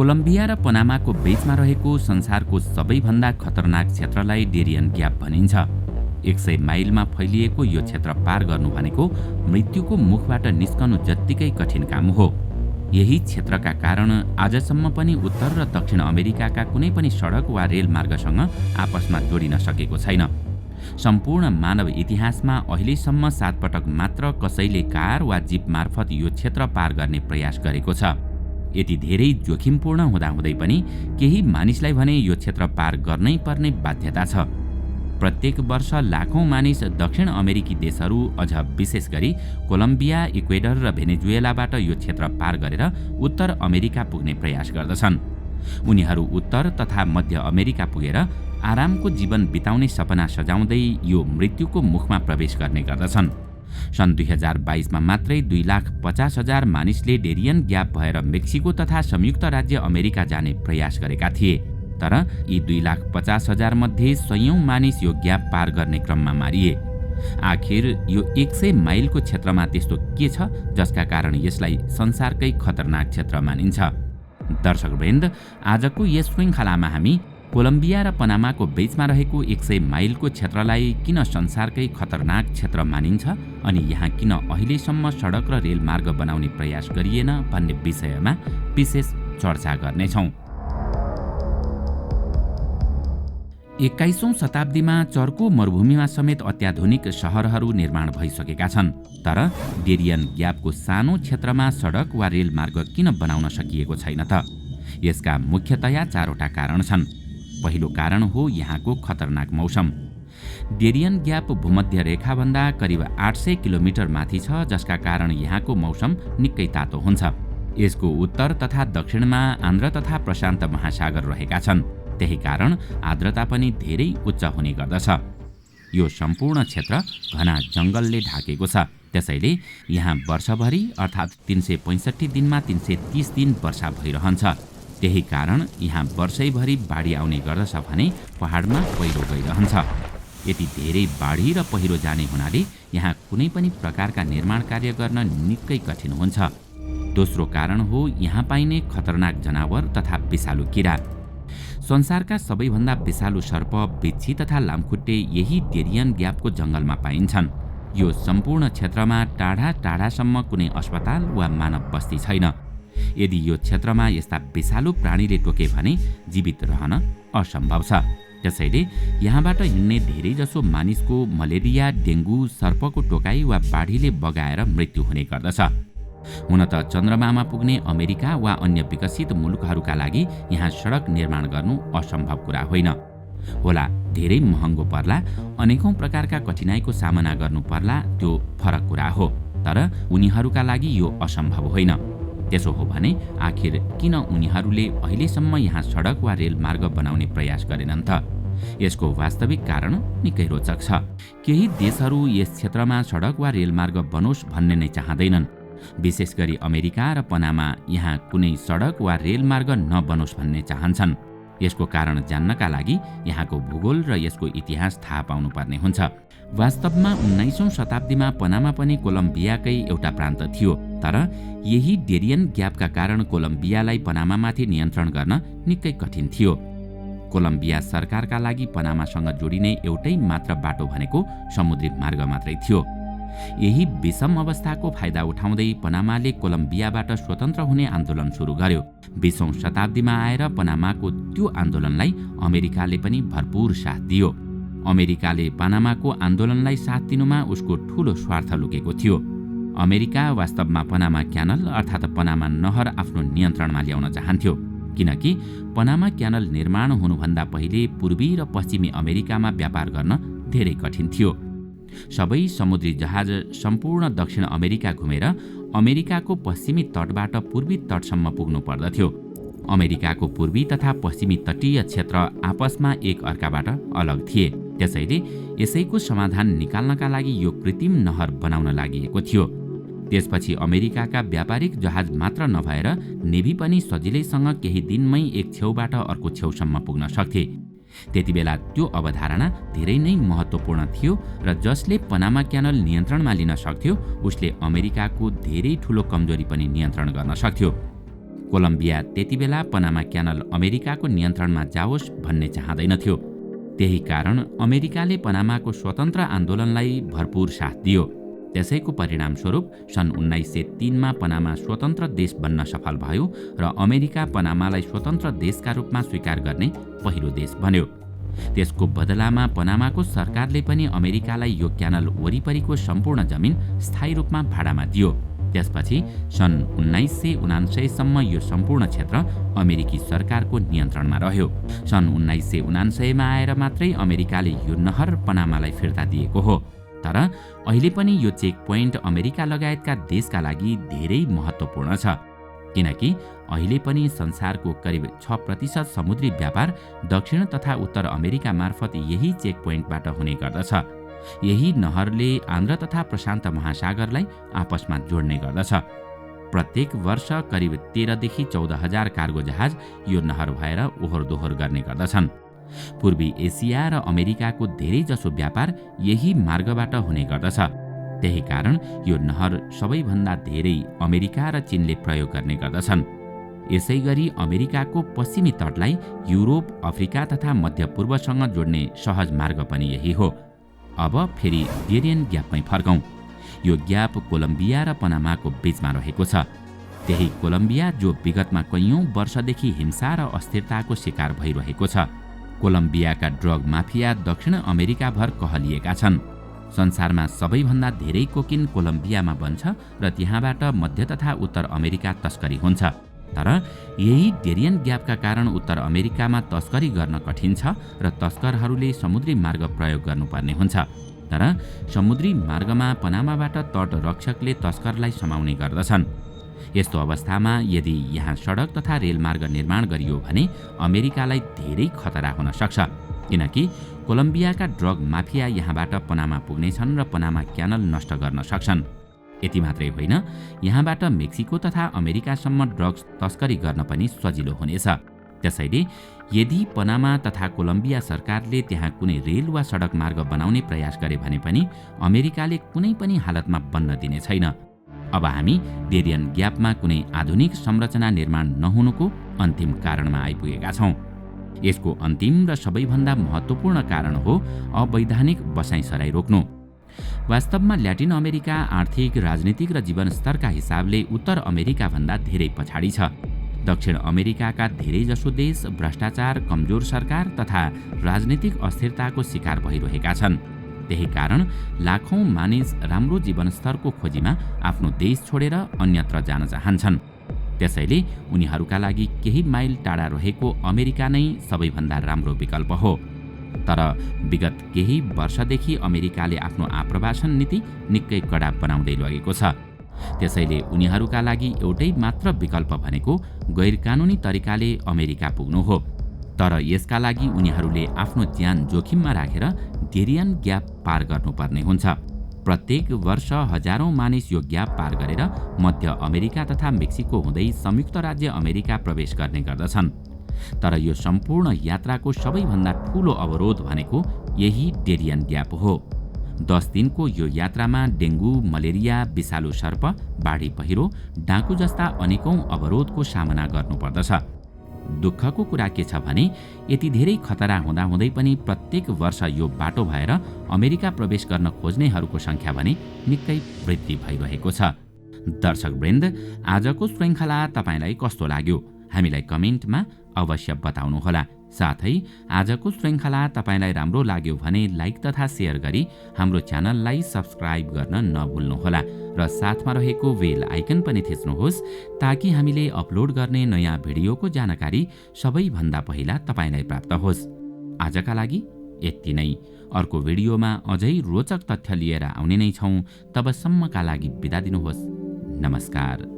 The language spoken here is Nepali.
कोलम्बिया र पनामाको बीचमा रहेको संसारको सबैभन्दा खतरनाक क्षेत्रलाई डेरियन ग्याप भनिन्छ। 100 माइलमा फैलिएको यो क्षेत्र पार गर्नु भनेको मृत्युको मुखबाट निस्कनु जत्तिकै कठिन काम हो। यही क्षेत्रका कारण आजसम्म पनि उत्तर र दक्षिण अमेरिकाका कुनै पनि सडक वा रेल मार्गसँग आपसमा जोडिन सकेको छैन। सम्पूर्ण मानव इतिहासमा अहिलेसम्म 7 पटक मात्र कसैले कार वा जीप मार्फत यो क्षेत्र पार गर्ने प्रयास गरेको छ। यति धेरै जोखिमपूर्ण हुँदाहुँदै पनि केही मानिसलाई भने यो क्षेत्र पार गर्नै पर्ने बाध्यता छ। प्रत्येक वर्ष लाखौं मानिस दक्षिण अमेरिकी देशहरू अझ विशेष गरी कोलम्बिया, इक्वेडर र भेनेजुएलाबाट यो क्षेत्र पार गरेर उत्तर अमेरिका पुग्ने प्रयास गर्दछन्। उनीहरू उत्तर तथा मध्य अमेरिका पुगेर आरामको जीवन बिताउने सपना सजाउँदै यो मृत्युको मुखमा प्रवेश गर्ने गर्दछन्। सन् 2022 मा मात्रै 2,50,000 मानिसले डेरियन ग्याप भएर मेक्सिको तथा संयुक्त राज्य अमेरिका जाने प्रयास गरेका थिए। तर यी 2,50,000 मध्ये सयौं मानिस यो ग्याप पार गर्ने क्रममा मारिए। आखिर यो 100 माइलको क्षेत्रमा त्यस्तो के छ जसका कारण यसलाई संसारकै खतरनाक क्षेत्र मानिन्छ? दर्शकवृन्द, आजको यस श्रृङ्खलामा हामी कोलम्बिया र पनामाको बीचमा रहेको 100 माइलको क्षेत्रलाई किन संसारकै खतरनाक क्षेत्र मानिन्छ अनि यहाँ किन अहिलेसम्म सडक र रेल मार्ग बनाउने प्रयास गरिएन भन्ने विषयमा विशेष चर्चा गर्नेछौँ। 21औं शताब्दीमा चर्को मरुभूमिमा समेत अत्याधुनिक शहरहरू निर्माण भइसकेका छन्। तर डेरियन ग्यापको सानो क्षेत्रमा सडक वा रेल मार्ग किन बनाउन सकिएको छैन त? यसका मुख्यतया 4वटा कारण छन्। पहिलो कारण हो यहाँको खतरनाक मौसम। डेरियन ग्याप भूमध्य रेखाभन्दा करिब 800 किलोमिटर माथि छ, जसका कारण यहाँको मौसम निकै तातो हुन्छ। यसको उत्तर तथा दक्षिणमा आन्ध्र तथा प्रशान्त महासागर रहेका छन्। त्यही कारण आर्द्रता पनि धेरै उच्च हुने गर्दछ। यो सम्पूर्ण क्षेत्र घना जङ्गलले ढाकेको छ। त्यसैले यहाँ वर्षभरि अर्थात् 365 दिनमा 330 दिन वर्षा भइरहन्छ। त्यही कारण यहाँ वर्षैभरि बाढी आउने गर्दछ भने पहाडमा पहिरो गइरहन्छ। यति धेरै बाढी र पहिरो जाने हुनाले यहाँ कुनै पनि प्रकारका निर्माण कार्य गर्न निकै कठिन हुन्छ। दोस्रो कारण हो यहाँ पाइने खतरनाक जनावर तथा विषालु किरा। संसारका सबैभन्दा विषालु सर्प, बिच्छी तथा लामखुट्टे यही डेरियन ग्यापको जङ्गलमा पाइन्छन्। यो सम्पूर्ण क्षेत्रमा टाढा टाढासम्म कुनै अस्पताल वा मानव बस्ती छैन। यदि यो क्षेत्रमा यस्ता विषालु प्राणीले टोके भने जीवित रहन असम्भव छ। त्यसैले यहाँबाट हिँड्ने धेरैजसो मानिसको मलेरिया, डेङ्गु, सर्पको टोकाइ वा बाढीले बगाएर मृत्यु हुने गर्दछ। हुन त चन्द्रमामा पुग्ने अमेरिका वा अन्य विकसित मुलुकहरूका लागि यहाँ सडक निर्माण गर्नु असम्भव कुरा होइन। होला धेरै महँगो पर्ला, अनेकौं प्रकारका कठिनाइको सामना गर्नु पर्ला, त्यो फरक कुरा हो। तर उनीहरूका लागि यो असम्भव होइन। त्यसो हो भने आखिर किन उनीहरूले अहिलेसम्म यहाँ सडक वा रेल मार्ग बनाउने प्रयास गरेनन् त? यसको वास्तविक कारण निकै रोचक छ। केही देशहरू यस क्षेत्रमा सडक वा रेल मार्ग बनोस् भन्ने नै चाहँदैनन्। विशेष गरी अमेरिका र पनामा यहाँ कुनै सडक वा रेल मार्ग नबनोस् भन्ने चाहन्छन्। यसको कारण जान्नका लागि यहाँको भूगोल र यसको इतिहास थाहा पाउनुपर्ने हुन्छ। वास्तवमा 19औं शताब्दीमा पनामा पनि कोलम्बियाकै एउटा प्रान्त थियो। तर यही डेरियन ग्यापका कारण कोलम्बियालाई पनामामाथि नियन्त्रण गर्न निकै कठिन थियो। कोलम्बिया सरकारका लागि पनामासँग जोडिने एउटै मात्र बाटो भनेको समुद्री मार्ग मात्रै थियो। यही विषम अवस्थाको फाइदा उठाउँदै पनामाले कोलम्बियाबाट स्वतन्त्र हुने आन्दोलन सुरु गर्यो। 20औं शताब्दीमा आएर पनामाको त्यो आन्दोलनलाई अमेरिकाले पनि भरपूर साथ दियो। अमेरिकाले पनामाको आन्दोलनलाई साथ दिनुमा उसको ठूलो स्वार्थ लुकेको थियो। अमेरिका वास्तवमा पनामा क्यानल अर्थात् पनामा नहर आफ्नो नियन्त्रणमा ल्याउन चाहन्थ्यो, किनकि पनामा क्यानल निर्माण हुनुभन्दा पहिले पूर्वी र पश्चिमी अमेरिकामा व्यापार गर्न धेरै कठिन थियो। सबै समुद्री जहाज सम्पूर्ण दक्षिण अमेरिका घुमेर अमेरिकाको पश्चिमी तटबाट पूर्वी तटसम्म पुग्नु पर्दथ्यो। अमेरिकाको पूर्वी तथा पश्चिमी तटीय क्षेत्र आपसमा एक अर्काबाट अलग थिए। त्यसैले यसैको समाधान निकाल्नका लागि यो कृत्रिम नहर बनाउन लागिएको थियो। त्यसपछि अमेरिकाका व्यापारिक जहाज मात्र नभएर नेभी पनि सजिलैसँग केही दिनमै एक छेउबाट अर्को छेउसम्म पुग्न सक्थे। त्यतिबेला त्यो अवधारणा धेरै नै महत्त्वपूर्ण थियो र जसले पनामा क्यानल नियन्त्रणमा लिन सक्थ्यो उसले अमेरिकाको धेरै ठूलो कमजोरी पनि नियन्त्रण गर्न सक्थ्यो। कोलम्बिया त्यतिबेला पनामा क्यानल अमेरिकाको नियन्त्रणमा जाओस् भन्ने चाहँदैनथ्यो। त्यही कारण अमेरिकाले पनामाको स्वतन्त्र आन्दोलनलाई भरपूर साथ दियो। त्यसैको परिणामस्वरूप सन् 1903 पनामा स्वतन्त्र देश बन्न सफल भयो र अमेरिका पनामालाई स्वतन्त्र देशका रूपमा स्वीकार गर्ने पहिलो देश बन्यो। त्यसको बदलामा पनामाको सरकारले पनि अमेरिकालाई यो क्यानल वरिपरिको सम्पूर्ण जमिन स्थायी रूपमा भाडामा दियो। त्यसपछि सन् 1999 सम्म यो सम्पूर्ण क्षेत्र अमेरिकी सरकारको नियन्त्रणमा रह्यो। सन् 1999 मा आएर मात्रै अमेरिकाले यो नहर पनामालाई फिर्ता दिएको हो। तर अहिले पनि यो चेक पोइन्ट अमेरिका लगायतका देशका लागि धेरै महत्त्वपूर्ण छ, किनकि अहिले पनि संसारको करिब 6% समुद्री व्यापार दक्षिण तथा उत्तर अमेरिका मार्फत यही चेक पोइन्टबाट हुने गर्दछ। यही नहरले आन्ध्र तथा प्रशान्त महासागरलाई आपसमा जोड्ने गर्दछ। प्रत्येक वर्ष करिब 13 देखि 14,000 कार्गो जहाज यो नहर भएर ओहोर दोहोर गर्ने गर्दछन्। पूर्वी एसिया र अमेरिकाको धेरै जसो व्यापार यही मार्गबाट हुने गर्दछ। त्यही कारण यो नहर सबैभन्दा धेरै अमेरिका र चीनले प्रयोग गर्ने गर्दछन्। यसैगरी अमेरिकाको पश्चिमी तटलाई युरोप, अफ्रिका तथा मध्यपूर्वसँग जोड्ने सहज मार्ग पनि यही हो। अब फेरि डेरियन ग्यापमै फर्कौं। यो ग्याप कोलम्बिया र पनामाको बीचमा रहेको छ। त्यही कोलम्बिया जो विगतमा कैयौं वर्षदेखि हिंसा र अस्थिरताको शिकार भइरहेको छ। कोलम्बियाका ड्रग माफिया दक्षिण अमेरिकाभर कहलिएका छन्। संसारमा सबैभन्दा धेरै कोकिन कोलम्बियामा बन्छ र त्यहाँबाट मध्य तथा उत्तर अमेरिका तस्करी हुन्छ। तर यही डेरियन ग्यापका कारण उत्तर अमेरिकामा तस्करी गर्न कठिन छ र तस्करहरूले समुद्री मार्ग प्रयोग गर्नुपर्ने हुन्छ। तर समुद्री मार्गमा पनामाबाट तट रक्षकले तस्करलाई समाउने गर्दछन्। यस्तो अवस्थामा यदि यहाँ सडक तथा रेलमार्ग निर्माण गरियो भने अमेरिकालाई धेरै खतरा हुन सक्छ, किनकि कोलम्बियाका ड्रग माफिया यहाँबाट पनामा पुग्नेछन् र पनामा क्यानल नष्ट गर्न सक्छन्। यति मात्रै होइन, यहाँबाट मेक्सिको तथा अमेरिकासम्म ड्रग्स तस्करी गर्न पनि सजिलो हुनेछ। त्यसैले यदि पनामा तथा कोलम्बिया सरकारले त्यहाँ कुनै रेल वा सडक मार्ग बनाउने प्रयास गरे भने पनि अमेरिकाले कुनै पनि हालतमा बन्न दिने छैन। अब हामी डेरियन ग्यापमा कुनै आधुनिक संरचना निर्माण नहुनुको अन्तिम कारणमा आइपुगेका छौं। यसको अन्तिम र सबैभन्दा महत्त्वपूर्ण कारण हो अवैधानिक बसाइसराई रोक्नु। वास्तवमा ल्याटिन अमेरिका आर्थिक, राजनीतिक र जीवनस्तरका हिसाबले उत्तर अमेरिकाभन्दा धेरै पछाडि छ। दक्षिण अमेरिकाका धेरैजसो देश भ्रष्टाचार, कमजोर सरकार तथा राजनीतिक अस्थिरताको शिकार भइरहेका छन्। त्यही कारण लाखौं मानिस राम्रो जीवनस्तरको खोजीमा आफ्नो देश छोडेर अन्यत्र जान चाहन्छन्। त्यसैले उनीहरूका लागि केही माइल टाढा रहेको अमेरिका नै सबैभन्दा राम्रो विकल्प हो। तर विगत केही वर्षदेखि अमेरिकाले आफ्नो आप्रवासन नीति निकै कडा बनाउँदै लगेको छ। त्यसैले उनीहरूका लागि एउटै मात्र विकल्प भनेको गैरकानुनी तरिकाले अमेरिका पुग्नु हो। तर यसका लागि उनीहरूले आफ्नो ज्यान जोखिममा राखेर डेरियन ग्याप पार गर्नुपर्ने हुन्छ। प्रत्येक वर्ष हजारौं मानिस यो ग्याप पार गरेर मध्य अमेरिका तथा मेक्सिको हुँदै संयुक्त राज्य अमेरिका प्रवेश गर्ने गर्दछन्। तर यो सम्पूर्ण यात्राको सबैभन्दा ठूलो अवरोध भनेको यही डेरियन ग्याप हो। 10 दिनको यो यात्रामा डेङ्गु, मलेरिया, विषालु सर्प, बाढी पहिरो, डाकु जस्ता अनेकौं अवरोधको सामना गर्नुपर्दछ। दुःखको कुरा के छ भने यति धेरै खतरा हुँदाहुँदै पनि प्रत्येक वर्ष यो बाटो भएर अमेरिका प्रवेश गर्न खोज्नेहरूको संख्या भने निकै वृद्धि भइरहेको छ। दर्शकवृन्द, आजको श्रृङ्खला तपाईलाई कस्तो लाग्यो हामीलाई कमेन्टमा अवश्य बताउनुहोला। साथै आजको श्रृङ्खला तपाईलाई राम्रो लाग्यो भने लाइक तथा सेयर गरी हाम्रो च्यानललाई सब्स्क्राइब गर्न नभुल्नुहोला र साथमा रहेको बेल आइकन पनि थिच्नुहोस् ताकि हामीले अपलोड गर्ने नयाँ भिडियोको जानकारी सबैभन्दा पहिला तपाईलाई प्राप्त होस्। आजका लागि यति नै। अर्को भिडियोमा अझै रोचक तथ्य लिएर आउने नै छौं। तबसम्मका लागि बिदा दिनुहोस्। नमस्कार।